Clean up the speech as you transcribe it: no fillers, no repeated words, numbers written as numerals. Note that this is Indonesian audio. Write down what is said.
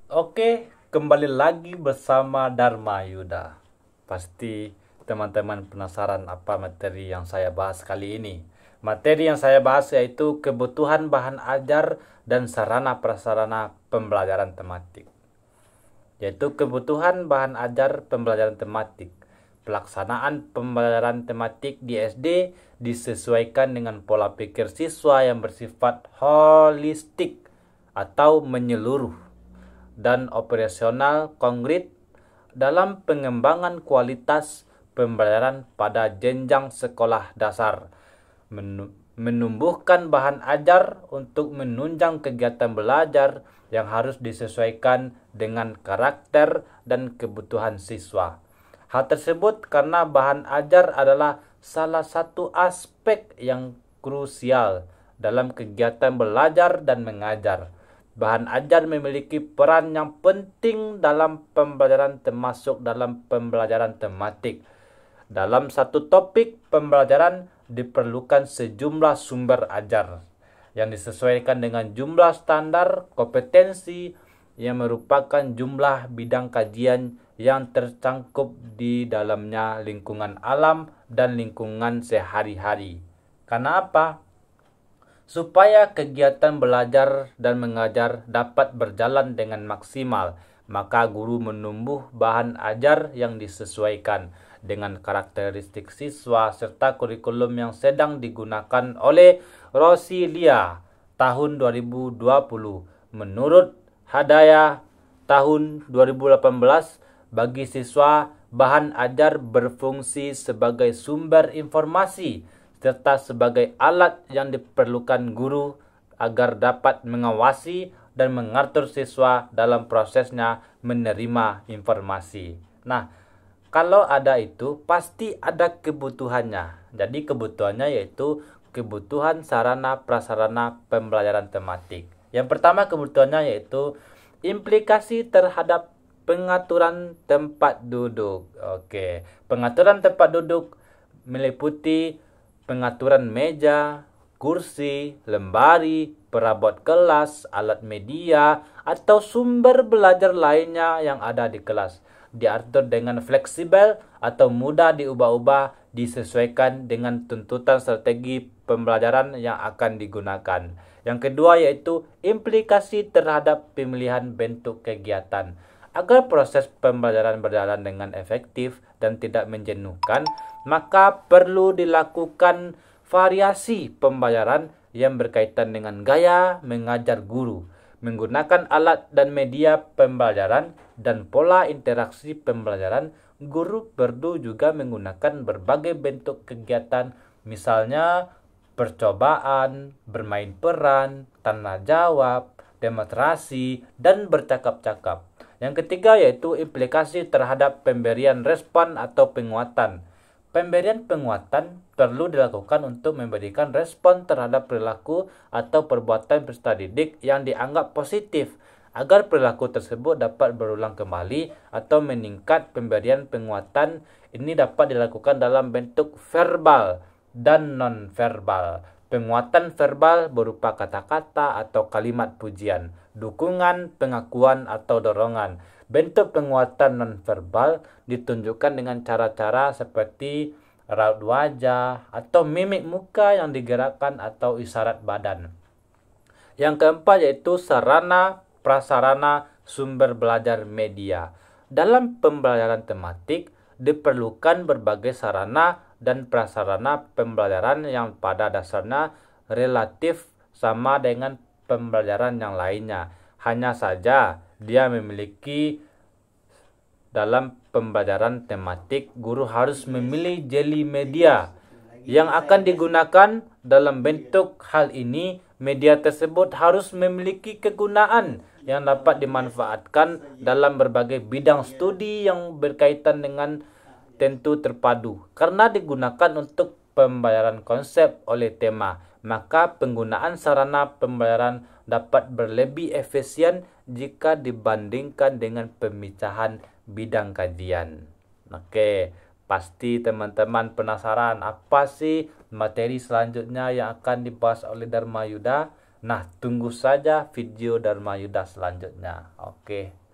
Oke, kembali lagi bersama Dharma Yuda. Pasti teman-teman penasaran apa materi yang saya bahas kali ini. Materi yang saya bahas yaitu kebutuhan bahan ajar dan sarana prasarana pembelajaran tematik. Yaitu kebutuhan bahan ajar pembelajaran tematik. Pelaksanaan pembelajaran tematik di SD disesuaikan dengan pola pikir siswa yang bersifat holistik atau menyeluruh dan operasional konkret dalam pengembangan kualitas pembelajaran pada jenjang sekolah dasar, menumbuhkan bahan ajar untuk menunjang kegiatan belajar yang harus disesuaikan dengan karakter dan kebutuhan siswa. Hal tersebut karena bahan ajar adalah salah satu aspek yang krusial dalam kegiatan belajar dan mengajar. Bahan ajar memiliki peran yang penting dalam pembelajaran termasuk dalam pembelajaran tematik. Dalam satu topik pembelajaran diperlukan sejumlah sumber ajar yang disesuaikan dengan jumlah standar kompetensi yang merupakan jumlah bidang kajian yang tercangkup di dalamnya lingkungan alam dan lingkungan sehari-hari. Karena apa? Supaya kegiatan belajar dan mengajar dapat berjalan dengan maksimal, maka guru menumbuh bahan ajar yang disesuaikan dengan karakteristik siswa serta kurikulum yang sedang digunakan oleh Rosilia tahun 2020. Menurut Hadaya tahun 2018, bagi siswa, bahan ajar berfungsi sebagai sumber informasi serta sebagai alat yang diperlukan guru agar dapat mengawasi dan mengatur siswa dalam prosesnya menerima informasi. Nah, kalau ada itu pasti ada kebutuhannya. Jadi kebutuhannya yaitu kebutuhan sarana prasarana pembelajaran tematik. Yang pertama kebutuhannya yaitu implikasi terhadap pengaturan tempat duduk. Oke, pengaturan tempat duduk meliputi pengaturan meja, kursi, lemari, perabot kelas, alat media, atau sumber belajar lainnya yang ada di kelas. Diatur dengan fleksibel atau mudah diubah-ubah disesuaikan dengan tuntutan strategi pembelajaran yang akan digunakan. Yang kedua yaitu implikasi terhadap pemilihan bentuk kegiatan. Agar proses pembelajaran berjalan dengan efektif dan tidak menjenuhkan, maka perlu dilakukan variasi pembelajaran yang berkaitan dengan gaya mengajar guru, menggunakan alat dan media pembelajaran dan pola interaksi pembelajaran. Guru perlu juga menggunakan berbagai bentuk kegiatan, misalnya percobaan, bermain peran, tanya jawab, demonstrasi, dan bercakap-cakap. Yang ketiga yaitu implikasi terhadap pemberian respon atau penguatan. Pemberian penguatan perlu dilakukan untuk memberikan respon terhadap perilaku atau perbuatan peserta didik yang dianggap positif agar perilaku tersebut dapat berulang kembali atau meningkat. Pemberian penguatan ini dapat dilakukan dalam bentuk verbal dan non-verbal. Penguatan verbal berupa kata-kata atau kalimat pujian, dukungan, pengakuan, atau dorongan. Bentuk penguatan non-verbal ditunjukkan dengan cara-cara seperti raut wajah atau mimik muka yang digerakkan atau isyarat badan. Yang keempat yaitu sarana prasarana sumber belajar media. Dalam pembelajaran tematik diperlukan berbagai sarana dan prasarana pembelajaran yang pada dasarnya relatif sama dengan pembelajaran yang lainnya. Hanya saja dia memiliki dalam pembelajaran tematik, guru harus memilih jeli media yang akan digunakan dalam bentuk. Hal ini, media tersebut harus memiliki kegunaan yang dapat dimanfaatkan dalam berbagai bidang studi yang berkaitan dengan tentu terpadu. Karena digunakan untuk pembelajaran konsep oleh tema, maka penggunaan sarana pembelajaran dapat berlebih efisien jika dibandingkan dengan pemisahan bidang kajian. Oke, pasti teman-teman penasaran apa sih materi selanjutnya yang akan dibahas oleh Dharma Yuda? Nah, tunggu saja video Dharma Yuda selanjutnya. Oke.